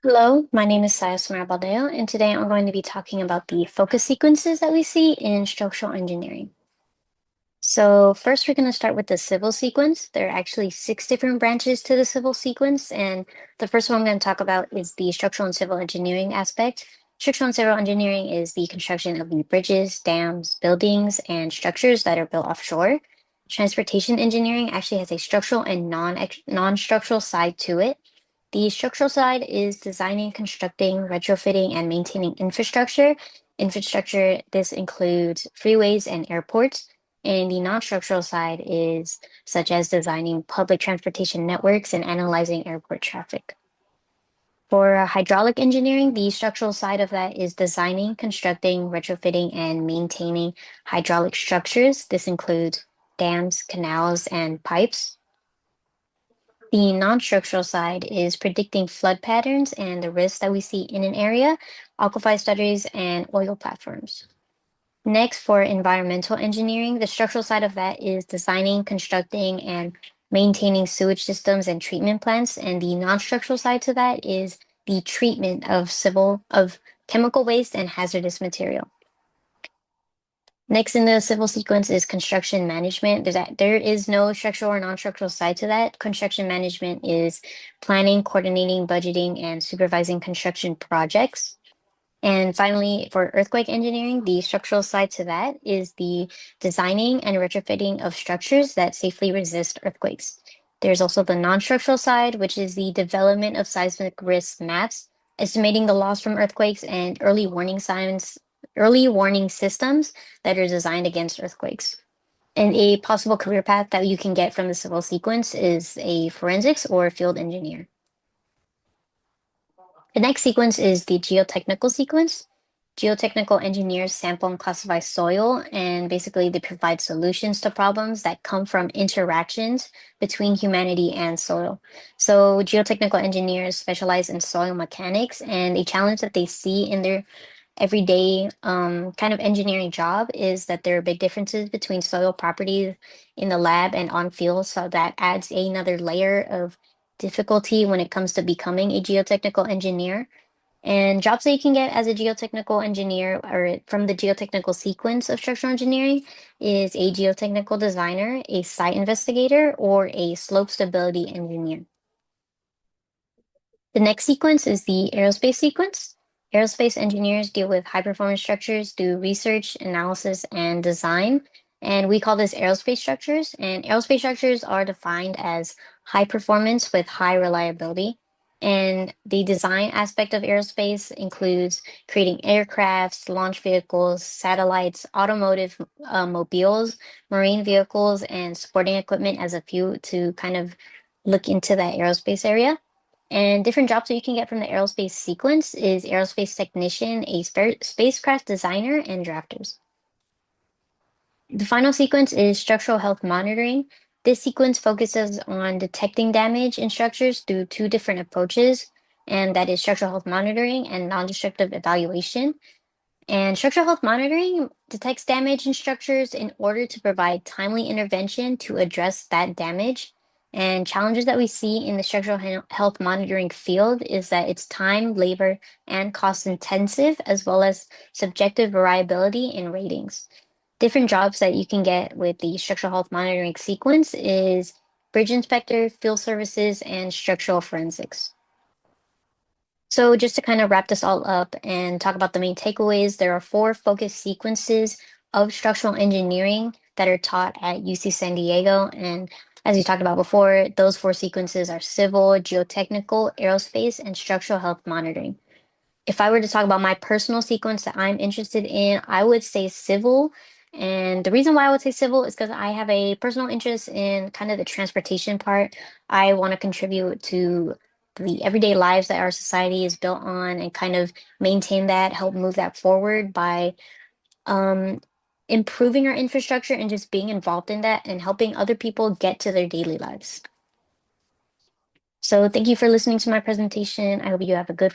Hello, my name is Saya Sumar Baldeo, and today I'm going to be talking about the focus sequences that we see in structural engineering. So first, we're going to start with the civil sequence. There are actually 6 different branches to the civil sequence, and the first one I'm going to talk about is the structural and civil engineering aspect. Structural and civil engineering is the construction of the bridges, dams, buildings, and structures that are built offshore. Transportation engineering actually has a structural and non-structural side to it. The structural side is designing, constructing, retrofitting, and maintaining infrastructure. Infrastructure, this includes freeways and airports. And the non-structural side is such as designing public transportation networks and analyzing airport traffic. For hydraulic engineering, the structural side of that is designing, constructing, retrofitting, and maintaining hydraulic structures. This includes dams, canals, and pipes. The non-structural side is predicting flood patterns and the risks that we see in an area, aquifer studies, and oil platforms. Next, for environmental engineering, the structural side of that is designing, constructing, and maintaining sewage systems and treatment plants. And the non-structural side to that is the treatment of chemical waste and hazardous material. Next in the civil sequence is construction management. There is no structural or non-structural side to that. Construction management is planning, coordinating, budgeting, and supervising construction projects. And finally, for earthquake engineering, the structural side to that is the designing and retrofitting of structures that safely resist earthquakes. There's also the non-structural side, which is the development of seismic risk maps, estimating the loss from earthquakes and early warning systems that are designed against earthquakes. And a possible career path that you can get from the civil sequence is a forensics or field engineer. The next sequence is the geotechnical sequence. Geotechnical engineers sample and classify soil, and basically they provide solutions to problems that come from interactions between humanity and soil. So geotechnical engineers specialize in soil mechanics, and a challenge that they see in their everyday kind of engineering job is that there are big differences between soil properties in the lab and on field. So that adds another layer of difficulty when it comes to becoming a geotechnical engineer. And jobs that you can get as a geotechnical engineer or from the geotechnical sequence of structural engineering is a geotechnical designer, a site investigator, or a slope stability engineer. The next sequence is the aerospace sequence. Aerospace engineers deal with high performance structures, do research, analysis, and design. And we call this aerospace structures. And aerospace structures are defined as high performance with high reliability. And the design aspect of aerospace includes creating aircrafts, launch vehicles, satellites, automotive mobiles, marine vehicles, and sporting equipment as a few to kind of look into that aerospace area. And different jobs that you can get from the aerospace sequence is aerospace technician, a spacecraft designer, and drafters. The final sequence is structural health monitoring. This sequence focuses on detecting damage in structures through 2 different approaches, and that is structural health monitoring and non-destructive evaluation. And structural health monitoring detects damage in structures in order to provide timely intervention to address that damage. And challenges that we see in the structural health monitoring field is that it's time, labor, and cost intensive, as well as subjective variability in ratings. Different jobs that you can get with the structural health monitoring sequence is bridge inspector, field services, and structural forensics. So just to kind of wrap this all up and talk about the main takeaways, there are 4 focus sequences of structural engineering that are taught at UC San Diego. And as we talked about before, those 4 sequences are civil, geotechnical, aerospace, and structural health monitoring. If I were to talk about my personal sequence that I'm interested in, I would say civil. And the reason why I would say civil is because I have a personal interest in kind of the transportation part. I want to contribute to the everyday lives that our society is built on and kind of maintain that, help move that forward by um, improving our infrastructure and just being involved in that and helping other people get to their daily lives. So thank you for listening to my presentation. I hope you have a good